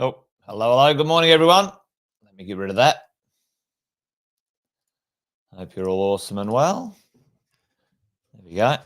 Oh, hello. Good morning, everyone. Let me get rid of that. Hope you're all awesome and well. There we go.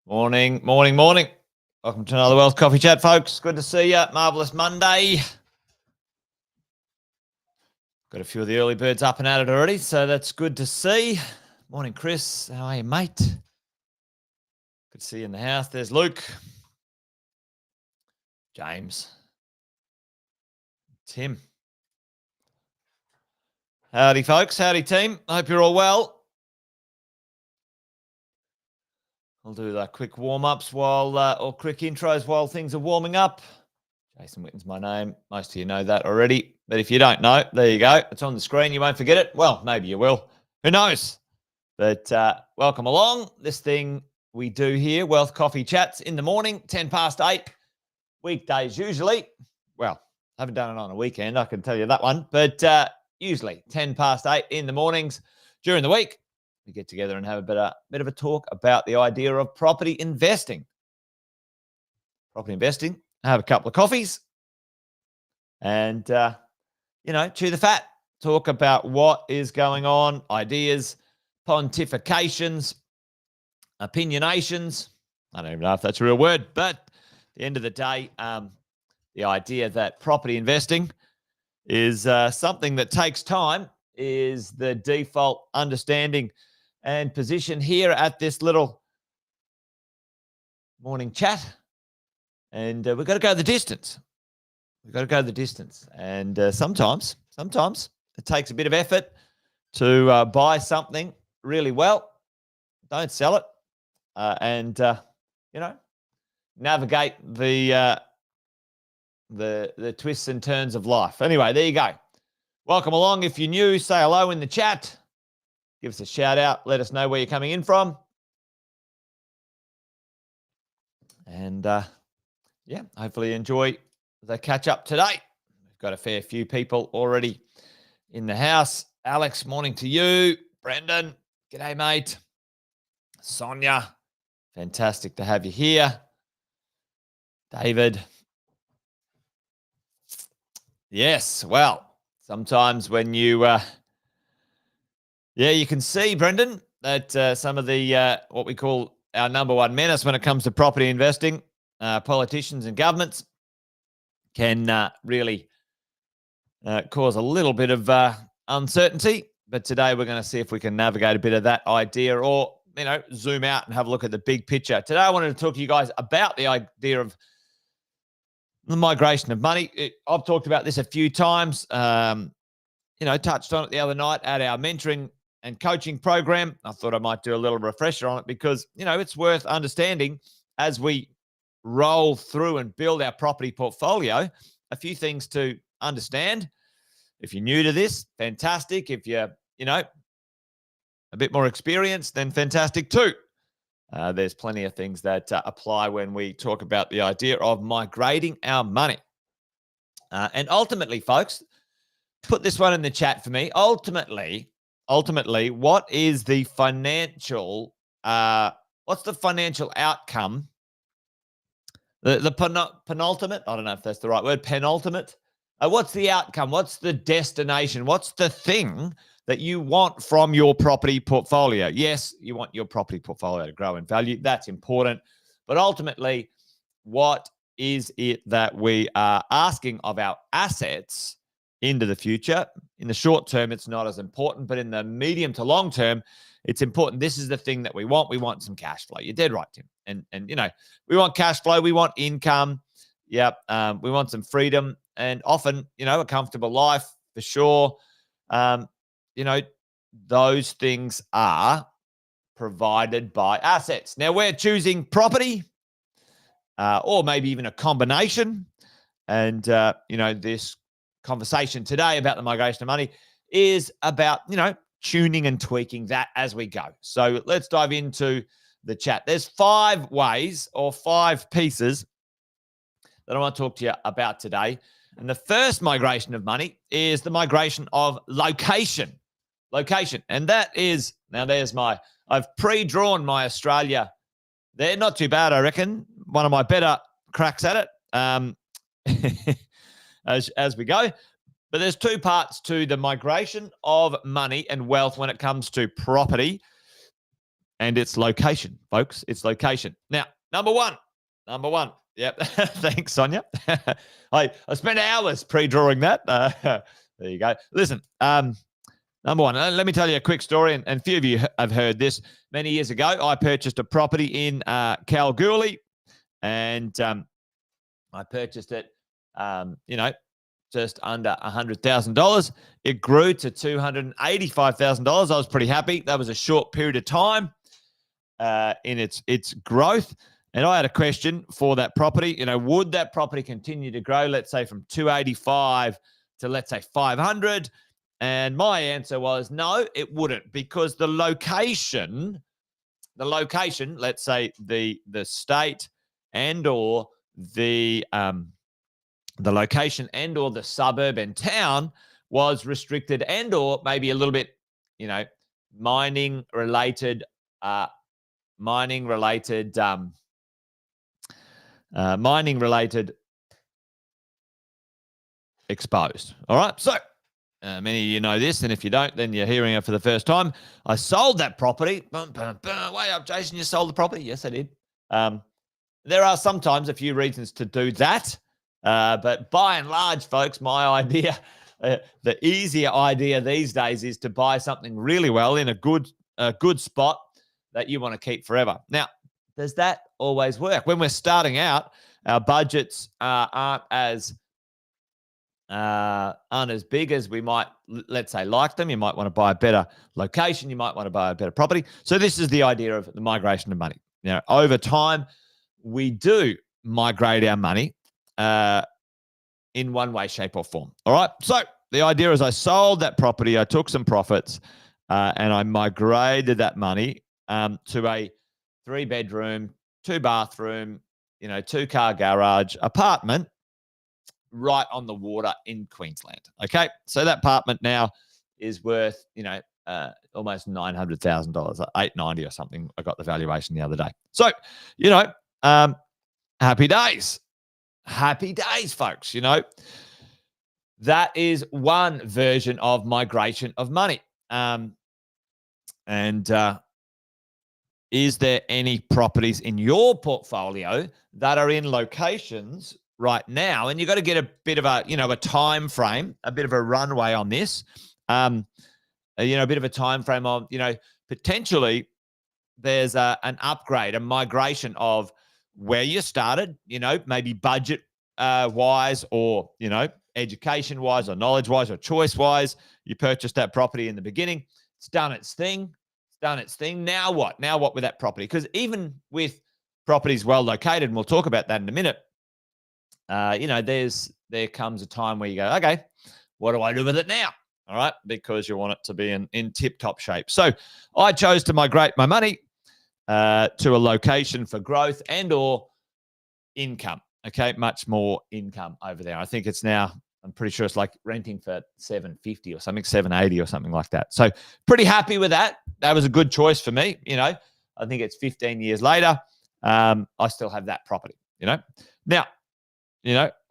Morning. Welcome to another Wealth Coffee Chat, folks. Good to see you. Marvellous Monday. Got a few of the early birds up and at it already, so that's good to see. Morning, Chris. How are you, mate? Good to see you in the house. There's Luke. James. Tim. Howdy, folks. Howdy, team. I hope you're all well. I'll do the quick warm-ups or quick intros while things are warming up. Jason Witten's my name. Most of you know that already. But if you don't know, there you go. It's on the screen. You won't forget it. Well, maybe you will. Who knows? But welcome along. This thing we do here, Wealth Coffee Chats in the morning, 10 past 8. Weekdays usually. Well, I haven't done it on a weekend, I can tell you that one. But usually 10 past 8 in the mornings during the week. We get together and have a bit of a talk about the idea of property investing. Have a couple of coffees and, chew the fat. Talk about what is going on, ideas, pontifications, opinionations. I don't even know if that's a real word, but at the end of the day, the idea that property investing is something that takes time is the default understanding and position here at this little morning chat. And we've got to go the distance. And sometimes it takes a bit of effort to buy something really well. Don't sell it. And navigate the twists and turns of life. Anyway, there you go. Welcome along. If you're new, say hello in the chat. Give us a shout out. Let us know where you're coming in from. And, hopefully you enjoy the catch up today. We've got a fair few people already in the house. Alex, morning to you. Brendan, g'day, mate. Sonia, fantastic to have you here. David. Yes, well, sometimes when you... you can see, Brendan, that some of the what we call our number one menace when it comes to property investing, politicians and governments, can really cause a little bit of uncertainty. But today we're going to see if we can navigate a bit of that idea or, zoom out and have a look at the big picture. Today I wanted to talk to you guys about the idea of the migration of money. I've talked about this a few times, touched on it the other night at our mentoring and coaching program. I thought I might do a little refresher on it because, it's worth understanding as we roll through and build our property portfolio. A few things to understand. If you're new to this, fantastic. If you're, a bit more experienced, then fantastic too. There's plenty of things that apply when we talk about the idea of migrating our money. And ultimately, folks, put this one in the chat for me. Ultimately, what is the financial, what's the financial outcome? The penultimate, I don't know if that's the right word, penultimate. What's the outcome? What's the destination? What's the thing that you want from your property portfolio. Yes, you want your property portfolio to grow in value. That's important. But ultimately, what is it that we are asking of our assets into the future? In the short term, it's not as important, but in the medium to long term, it's important. This is the thing that we want. We want some cash flow. You're dead right, Tim. And we want cash flow. We want income. Yep. We want some freedom and often, a comfortable life for sure. Those things are provided by assets. Now we're choosing property or maybe even a combination. And, this conversation today about the migration of money is about, tuning and tweaking that as we go. So let's dive into the chat. There's 5 ways or 5 pieces that I want to talk to you about today. And the first migration of money is the migration of location. Location. And that is, now I've pre-drawn my Australia. They're not too bad, I reckon. One of my better cracks at it as we go. But there's 2 parts to the migration of money and wealth when it comes to property. And it's location, folks. It's location. Now, number one. Yep. Thanks, Sonia. I spent hours pre-drawing that. There you go. Listen, number one, let me tell you a quick story, and a few of you have heard this. Many years ago, I purchased a property in Kalgoorlie, and I purchased it, just under $100,000. It grew to $285,000. I was pretty happy. That was a short period of time in its growth. And I had a question for that property. Would that property continue to grow, let's say from 285 to, let's say, 500? And my answer was no, it wouldn't, because the location, let's say the state and or the location and or the suburb and town was restricted and or maybe a little bit, mining related exposed. All right. So many of you know this, and if you don't, then you're hearing it for the first time. I sold that property. Way up, Jason, you sold the property? Yes, I did. There are sometimes a few reasons to do that. But by and large, folks, my idea, the easier idea these days is to buy something really well in a good spot that you want to keep forever. Now, does that always work? When we're starting out, our budgets aren't as big as we might, let's say, like them. You might want to buy a better location. You might want to buy a better property. So this is the idea of the migration of money. Over time, we do migrate our money in one way, shape, or form. All right. So the idea is I sold that property, I took some profits, and I migrated that money to a 3-bedroom, 2-bathroom, 2-car garage apartment right on the water in Queensland. Okay. So that apartment now is worth, almost $900,000, $890 or something. I got the valuation the other day. So, happy days. Happy days, folks. That is one version of migration of money. Is there any properties in your portfolio that are in locations right now? And you've got to get a bit of a time frame, a bit of a runway on this. A bit of a time frame of, potentially there's an upgrade, a migration of where you started, maybe budget wise or, education wise or knowledge wise or choice wise. You purchased that property in the beginning. It's done its thing. Now what? Now what with that property? Because even with properties well located, and we'll talk about that in a minute, there comes a time where you go, okay, what do I do with it now? All right, because you want it to be in tip-top shape. So I chose to migrate my money to a location for growth and or income. Okay, much more income over there. I think it's now, I'm pretty sure it's like renting for $750 or something, $780 or something like that. So pretty happy with that. That was a good choice for me. I think it's 15 years later. I still have that property, Now,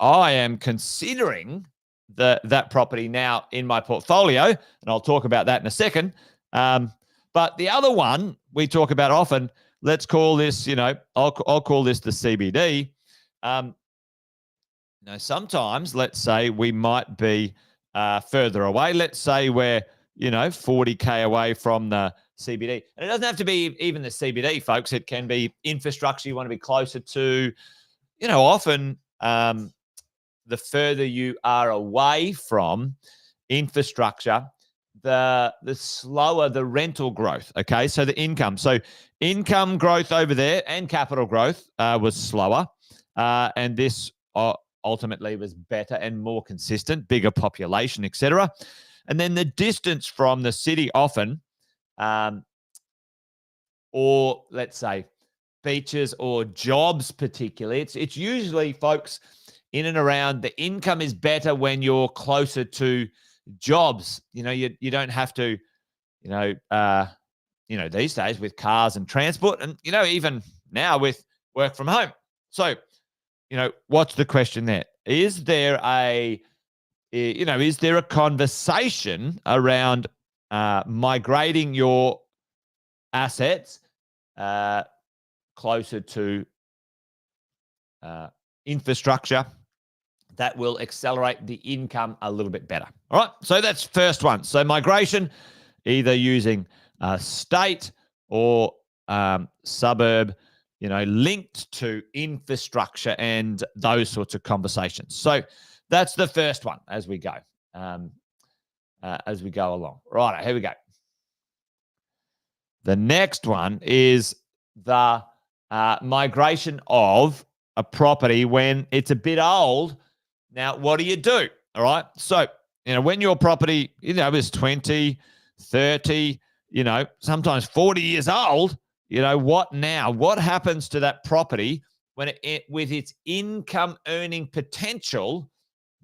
I am considering that property now in my portfolio, and I'll talk about that in a second. But the other one we talk about often, let's call this, I'll call this the CBD. Sometimes, let's say we might be further away. Let's say we're 40K away from the CBD. And it doesn't have to be even the CBD, folks. It can be infrastructure you want to be closer to. Often the further you are away from infrastructure, the slower the rental growth. Okay, so the income. So income growth over there and capital growth was slower. And this ultimately was better and more consistent, bigger population, etc. And then the distance from the city often, or let's say beaches or jobs particularly, it's usually, folks, in and around, the income is better when you're closer to jobs. You don't have to, these days with cars and transport, and, even now with work from home. So, what's the question there? Is there a conversation around migrating your assets closer to infrastructure that will accelerate the income a little bit better? All right, so that's first one. So migration, either using state or suburb, linked to infrastructure and those sorts of conversations. So that's the first one as we go along. Right, here we go. The next one is the migration of a property when it's a bit old. Now, what do you do? All right. So, when your property, is 20, 30, sometimes 40 years old, what now? What happens to that property when it with its income earning potential?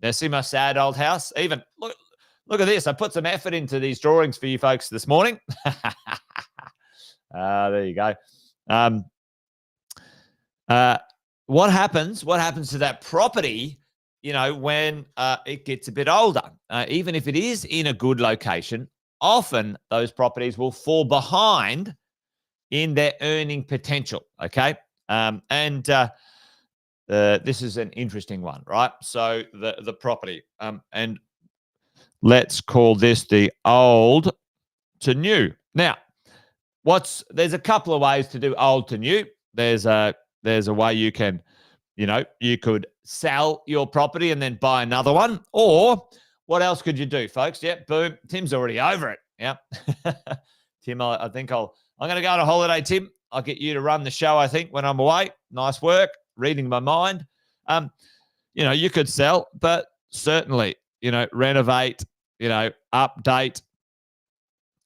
Now, see my sad old house? Even look at this. I put some effort into these drawings for you folks this morning. There you go. What happens to that property, when it gets a bit older? Even if it is in a good location, often those properties will fall behind in their earning potential, okay? This is an interesting one, right? So the property, and let's call this the old to new. Now, there's a couple of ways to do old to new. There's a way you can, you could sell your property and then buy another one. Or what else could you do, folks? Yep, boom. Tim's already over it. Yep. Tim, I think I'm going to go on a holiday, Tim. I'll get you to run the show, I think, when I'm away. Nice work, reading my mind. You could sell, but certainly, renovate, update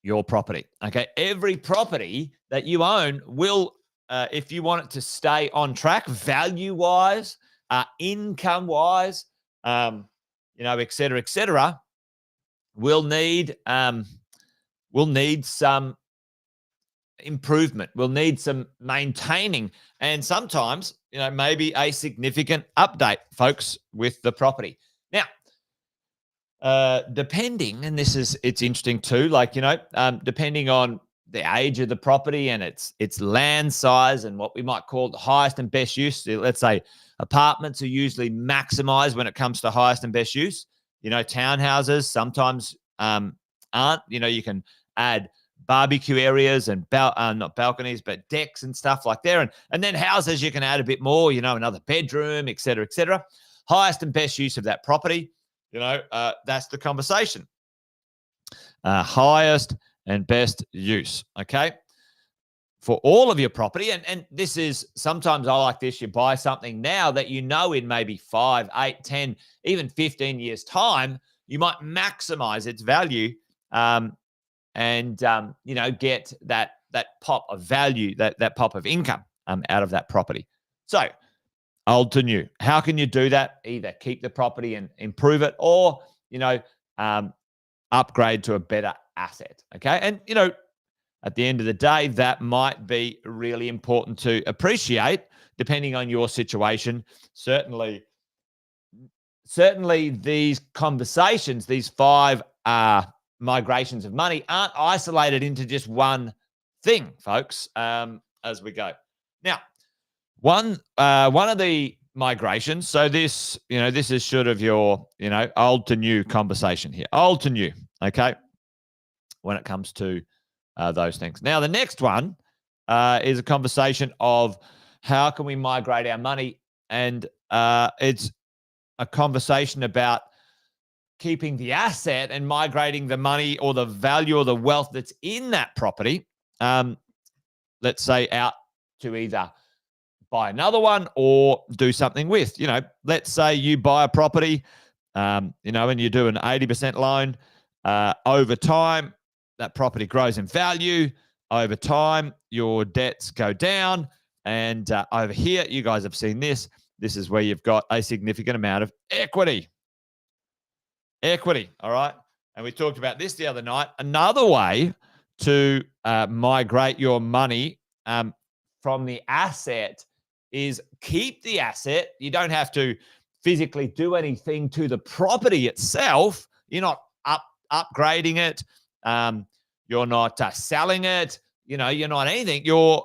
your property. Okay. Every property that you own will, if you want it to stay on track, value-wise, income-wise, et cetera, will need some improvement. We'll need some maintaining, and sometimes, maybe a significant update, folks, with the property. Now, depending, and it's interesting too, depending on the age of the property and its land size and what we might call the highest and best use. Let's say apartments are usually maximized when it comes to highest and best use. Townhouses sometimes aren't. You can add barbecue areas and not balconies, but decks and stuff like there. And then houses, you can add a bit more, another bedroom, et cetera, et cetera. Highest and best use of that property, that's the conversation. Highest and best use, okay, for all of your property. And this is, sometimes I like this, you buy something now that in maybe 5, 8, 10, even 15 years' time, you might maximize its value and get that pop of value, that pop of income out of that property. So old to new. How can you do that? Either keep the property and improve it, or upgrade to a better asset. Okay. And, at the end of the day, that might be really important to appreciate depending on your situation. Certainly certainly these conversations, these 5 migrations of money, aren't isolated into just one thing, folks, as we go. Now, one of the migrations, so this is sort of your, old to new conversation here, old to new, okay, when it comes to those things. Now, the next one is a conversation of how can we migrate our money, and it's a conversation about keeping the asset and migrating the money or the value or the wealth that's in that property, let's say, out to either buy another one or do something with. Let's say you buy a property, and you do an 80% loan. Over time, that property grows in value. Over time, your debts go down. And over here, you guys have seen this. This is where you've got a significant amount of equity. Equity, all right? And we talked about this the other night. Another way to migrate your money from the asset is keep the asset. You don't have to physically do anything to the property itself. You're not upgrading it. You're not selling it. You're not anything. You're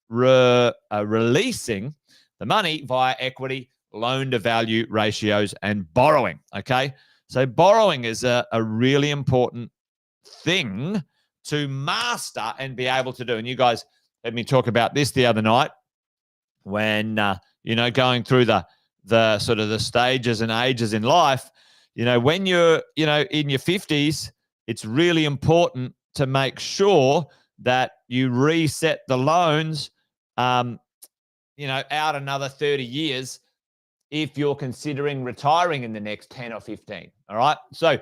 releasing the money via equity, loan to value ratios, and borrowing. Okay. So borrowing is a really important thing to master and be able to do. And you guys heard me talk about this the other night when, going through the sort of the stages and ages in life. When you're, in your 50s, it's really important to make sure that you reset the loans, out another 30 years if you're considering retiring in the next 10 or 15. All right. So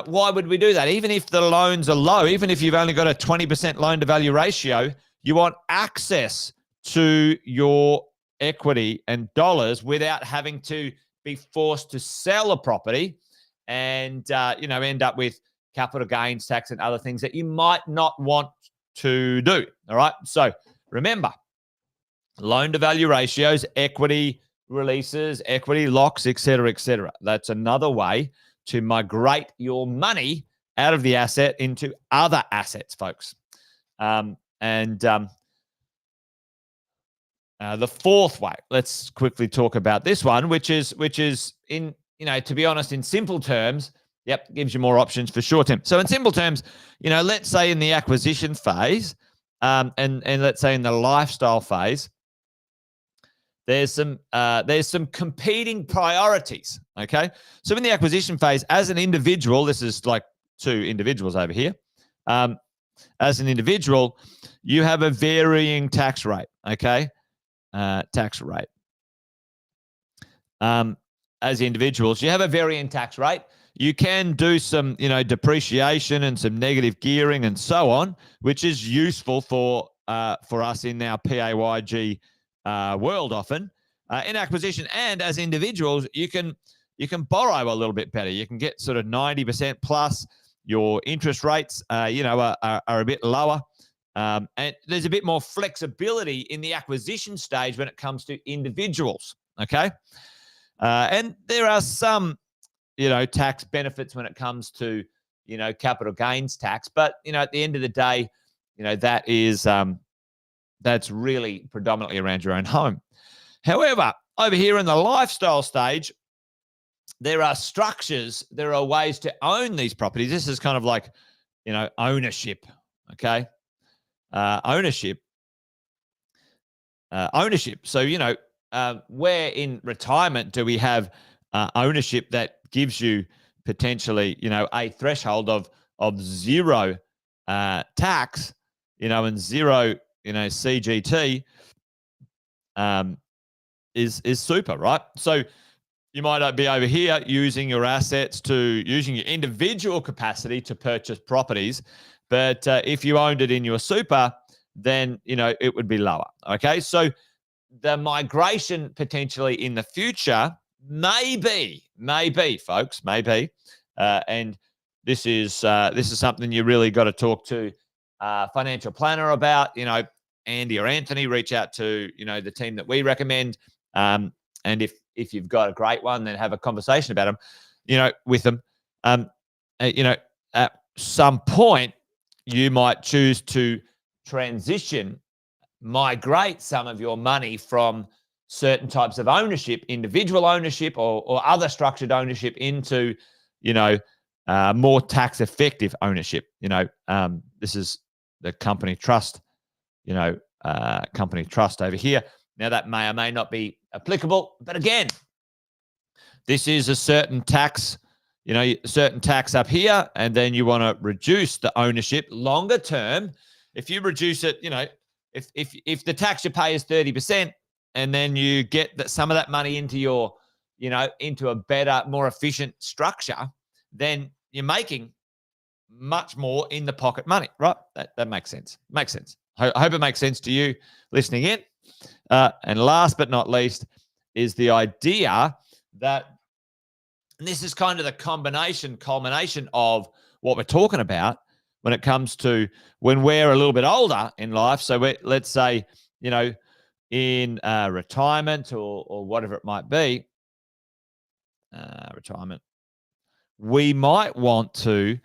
why would we do that? Even if the loans are low, even if you've only got a 20% loan to value ratio, you want access to your equity and dollars without having to be forced to sell a property and, end up with capital gains tax and other things that you might not want to do. All right. So remember, loan to value ratios, equity releases, equity locks, et cetera, et cetera. That's another way to migrate your money out of the asset into other assets, folks. The fourth way, let's quickly talk about this one, which is in, to be honest, in simple terms, gives you more options for short term. So in simple terms, let's say in the acquisition phase, and let's say in the lifestyle phase, there's some competing priorities. Okay. So in the acquisition phase, as an individual, this is like 2 individuals over here. As an individual, you have a varying tax rate. Okay. Tax rate. As individuals, you have a varying tax rate. You can do some, depreciation and some negative gearing and so on, which is useful for us in our PAYG world often. In acquisition and as individuals, you can borrow a little bit better. You can get sort of 90% plus. Your interest rates, are a bit lower. And there's a bit more flexibility in the acquisition stage when it comes to individuals. Okay. And there are some, tax benefits when it comes to, capital gains tax. But, at the end of the day, that is, that's really predominantly around your own home. However, over here in the lifestyle stage, there are structures, there are ways to own these properties. This is kind of like, ownership. Okay. Ownership. So, where in retirement do we have ownership that gives you potentially, a threshold of zero tax, and zero, CGT is super, right? So you might be over here using your assets using your individual capacity to purchase properties. But if you owned it in your super, then, it would be lower. Okay. So the migration potentially in the future may be, folks, and this is something you really got to talk to a financial planner about. Andy or Anthony, reach out to, the team that we recommend. And if if you've got a great one, then have a conversation about them, with them. At some point, you might choose to migrate some of your money from certain types of ownership, individual ownership or other structured ownership into, more tax effective ownership. This is the company trust, company trust over here. Now that may or may not be applicable, but again, this is a certain tax, certain tax up here, and then you want to reduce the ownership longer term. If you reduce it, if the tax you pay is 30%, and then you get some of that money into your, into a better, more efficient structure, then you're making much more in the pocket money, right? That makes sense. Makes sense. I hope it makes sense to you listening in. And last but not least is the idea that, and this is kind of the culmination of what we're talking about when it comes to when we're a little bit older in life. So let's say, in retirement or whatever it might be, retirement, we might want to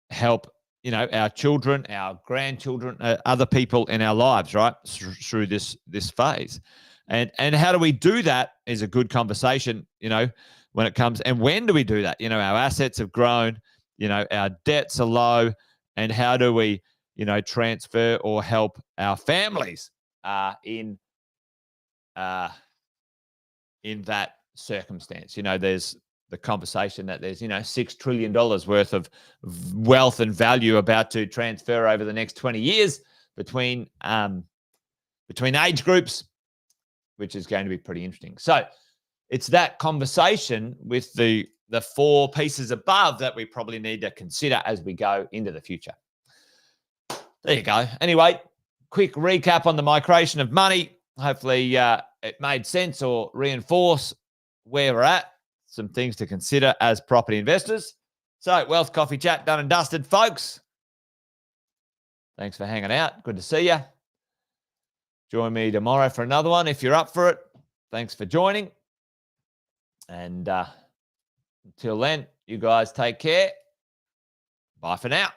help, our children, our grandchildren, other people in our lives, right, through this phase. And how do we do that is a good conversation, when it comes. And when do we do that? Our assets have grown, our debts are low, and how do we, transfer or help our families in that circumstance? There's the conversation that there's, $6 trillion worth of wealth and value about to transfer over the next 20 years between age groups, which is going to be pretty interesting. So it's that conversation with the four pieces above that we probably need to consider as we go into the future. There you go. Anyway, quick recap on the migration of money. Hopefully it made sense or reinforce where we're at, some things to consider as property investors. So Wealth Coffee Chat done and dusted, folks. Thanks for hanging out. Good to see you. Join me tomorrow for another one if you're up for it. Thanks for joining. And until then, you guys take care. Bye for now.